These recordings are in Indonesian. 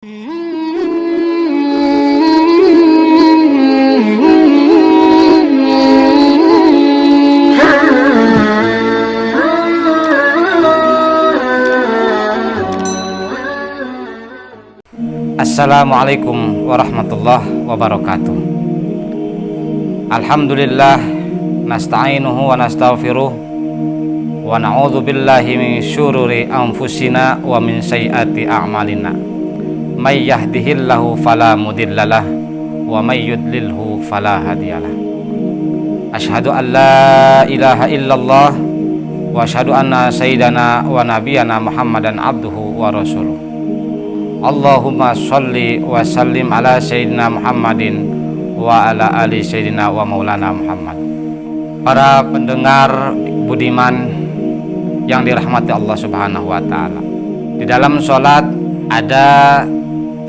Assalamualaikum warahmatullahi wabarakatuh. Alhamdulillah, nasta'inuhu wa nastaghfiruh wa na'udzu billahi min syururi anfusina wa min sayyiati a'malina. May yahdihillahu fala mudhillalah wa may yudlilhu fala hadiyalah. Asyhadu an la ilaha illallah wa asyhadu anna sayyidana wa nabiyyana Muhammadan abduhu wa rasuluh. Allahumma sholli wa sallim ala sayyidina Muhammadin wa ala ali sayyidina wa maulana Muhammad. Para pendengar budiman yang dirahmati Allah Subhanahu wa taala. Di dalam sholat ada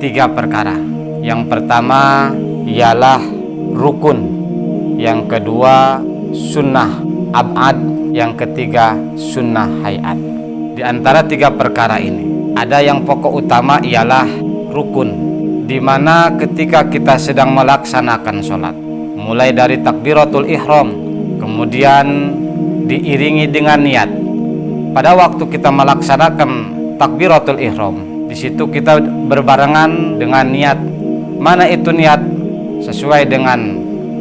3 perkara. Yang pertama ialah rukun, yang kedua sunnah ab'ad, yang ketiga sunnah hayat. Di antara 3 perkara ini ada yang pokok utama ialah rukun, di mana ketika kita sedang melaksanakan sholat, mulai dari takbiratul ihram, kemudian diiringi dengan niat. Pada waktu kita melaksanakan takbiratul ihram, di situ kita berbarengan dengan niat. Mana itu niat? Sesuai dengan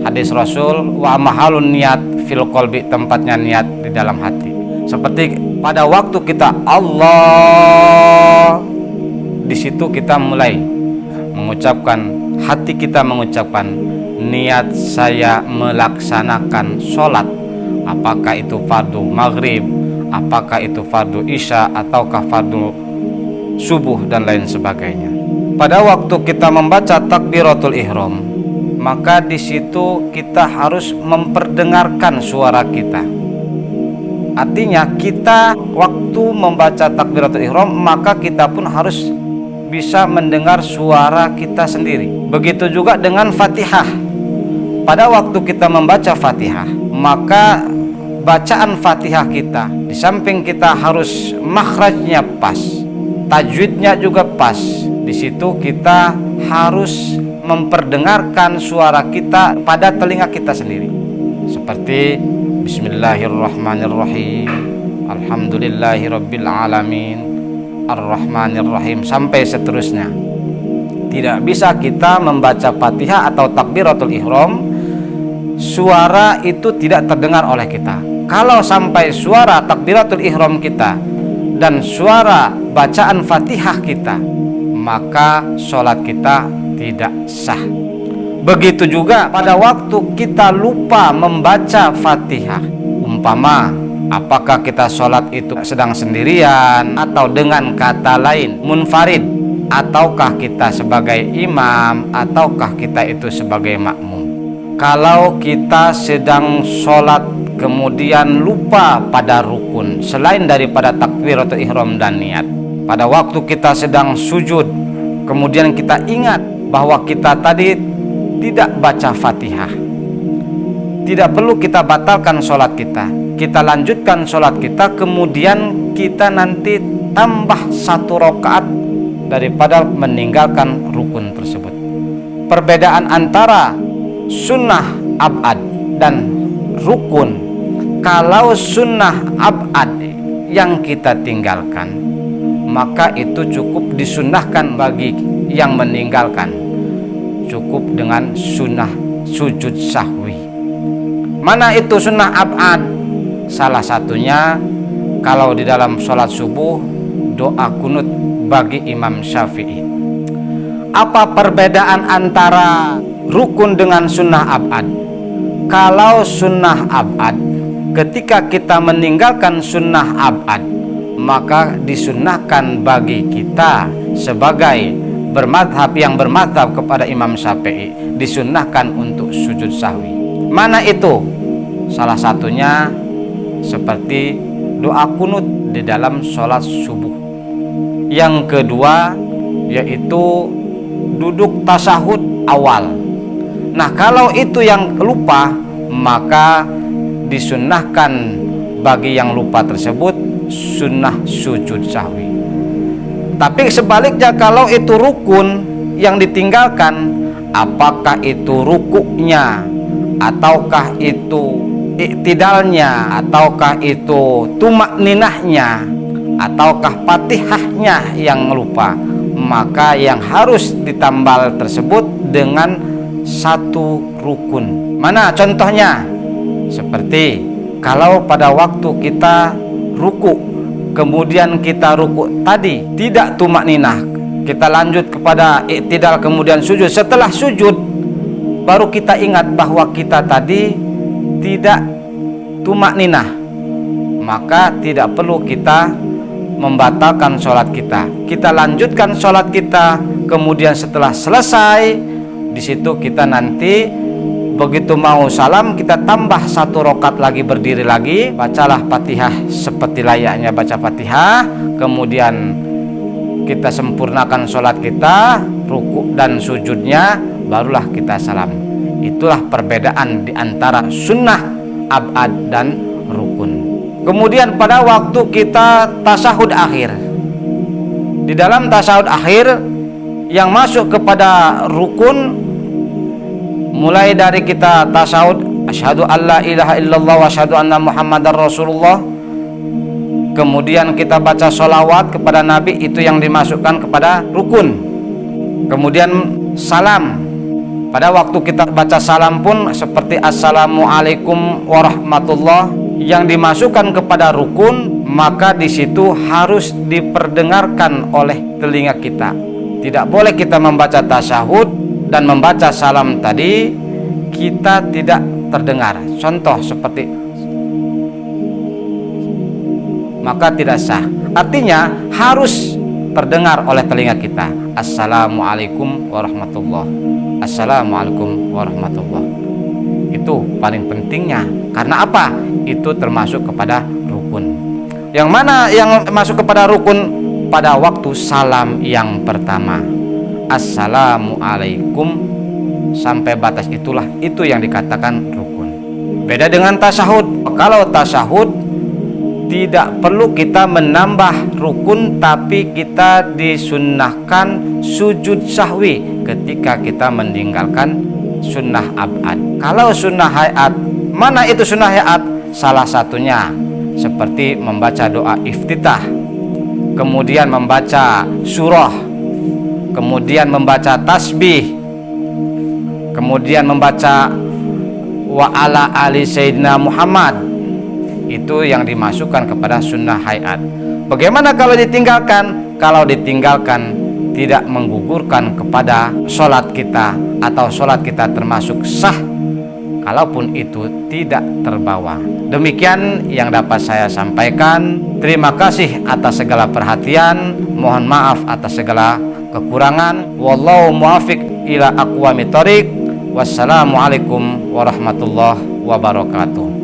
hadis Rasul, wa mahalun niat fil qalbi, tempatnya niat di dalam hati. Seperti pada waktu kita Allah, di situ kita mulai mengucapkan, hati kita mengucapkan niat saya melaksanakan sholat, apakah itu fardu maghrib, apakah itu fardu isya, ataukah fardu subuh dan lain sebagainya. Pada waktu kita membaca takbiratul ihram, maka di situ kita harus memperdengarkan suara kita. Artinya kita waktu membaca takbiratul ihram, maka kita pun harus bisa mendengar suara kita sendiri. Begitu juga dengan Fatihah. Pada waktu kita membaca Fatihah, maka bacaan Fatihah kita, di samping kita harus makhrajnya pas, tajwidnya juga pas. Di situ kita harus memperdengarkan suara kita pada telinga kita sendiri. Seperti Bismillahirrahmanirrahim, Alhamdulillahirabbil alamin, Ar-Rahmanirrahim, sampai seterusnya. Tidak bisa kita membaca Fatihah atau takbiratul ihram, suara itu tidak terdengar oleh kita. Kalau sampai suara takbiratul ihram kita dan suara bacaan Fatihah kita, maka sholat kita tidak sah. Begitu juga pada waktu kita lupa membaca Fatihah, umpama apakah kita sholat itu sedang sendirian atau dengan kata lain munfarid, ataukah kita sebagai imam, ataukah kita itu sebagai makmum. Kalau kita sedang sholat kemudian lupa pada rukun selain daripada takbiratul ihram dan niat, pada waktu kita sedang sujud kemudian kita ingat bahwa kita tadi tidak baca Fatihah, tidak perlu kita batalkan sholat kita. Kita lanjutkan sholat kita, kemudian kita nanti tambah 1 rakaat daripada meninggalkan rukun tersebut. Perbedaan antara sunnah ab'ad dan rukun, kalau sunnah ab'ad yang kita tinggalkan, maka itu cukup disunnahkan bagi yang meninggalkan, cukup dengan sunnah sujud sahwi. Mana itu sunnah ab'ad? Salah satunya kalau di dalam sholat subuh, doa kunut bagi Imam Syafi'i. Apa perbedaan antara rukun dengan sunnah ab'ad? Kalau sunnah ab'ad, ketika kita meninggalkan sunnah ab'ad, maka disunnahkan bagi kita sebagai bermadhab yang bermadhab kepada Imam Syafi'i, disunnahkan untuk sujud sahwi. Mana itu? Salah satunya seperti doa kunut di dalam sholat subuh. Yang kedua yaitu duduk tasyahud awal. Nah, kalau itu yang lupa, maka disunnahkan bagi yang lupa tersebut sunnah sujud sahwi. Tapi sebaliknya kalau itu rukun yang ditinggalkan, apakah itu rukuknya, ataukah itu iktidalnya, ataukah itu tumakninahnya, ataukah fatihahnya yang lupa, maka yang harus ditambal tersebut dengan satu rukun. Mana contohnya? Seperti kalau pada waktu kita ruku, kemudian kita ruku tadi tidak tumakninah, kita lanjut kepada iktidal kemudian sujud. Setelah sujud baru kita ingat bahwa kita tadi tidak tumakninah, maka tidak perlu kita membatalkan sholat kita. Kita lanjutkan sholat kita, kemudian setelah selesai di situ kita nanti begitu mau salam, kita tambah 1 rakaat lagi, berdiri lagi, bacalah Fatihah seperti layaknya baca Fatihah, kemudian kita sempurnakan sholat kita, ruku dan sujudnya, barulah kita salam. Itulah perbedaan di antara sunnah abad dan rukun. Kemudian pada waktu kita tasyahud akhir, di dalam tasyahud akhir yang masuk kepada rukun, mulai dari kita tasyahud asyhadu alla ilaha illallah wa asyhadu anna muhammadar rasulullah, kemudian kita baca sholawat kepada Nabi, itu yang dimasukkan kepada rukun. Kemudian salam, pada waktu kita baca salam pun seperti assalamualaikum warahmatullah, yang dimasukkan kepada rukun, maka di situ harus diperdengarkan oleh telinga kita. Tidak boleh kita membaca tasyahud dan membaca salam tadi kita tidak terdengar, contoh seperti, maka tidak sah. Artinya harus terdengar oleh telinga kita. Assalamualaikum warahmatullah, assalamualaikum warahmatullah. Itu paling pentingnya. Karena apa? Itu termasuk kepada rukun. Yang mana yang masuk kepada rukun? Pada waktu salam yang pertama, assalamualaikum, sampai batas itulah, itu yang dikatakan rukun. Beda dengan tasyahud. Kalau tasyahud tidak perlu kita menambah rukun, tapi kita disunnahkan sujud sahwi ketika kita meninggalkan sunnah abad. Kalau sunnah hayat, mana itu sunnah hayat? Salah satunya seperti membaca doa iftitah, kemudian membaca surah, kemudian membaca tasbih, kemudian membaca wa ala ali sayyidina Muhammad. Itu yang dimasukkan kepada sunnah hayat. Bagaimana kalau ditinggalkan? Kalau ditinggalkan tidak menggugurkan kepada sholat kita, atau sholat kita termasuk sah kalaupun itu tidak terbawa. Demikian yang dapat saya sampaikan. Terima kasih atas segala perhatian, mohon maaf atas segala kekurangan. Wallahu muwaffiq ila aqwamit thoriq. Wassalamualaikum warahmatullahi wabarakatuh.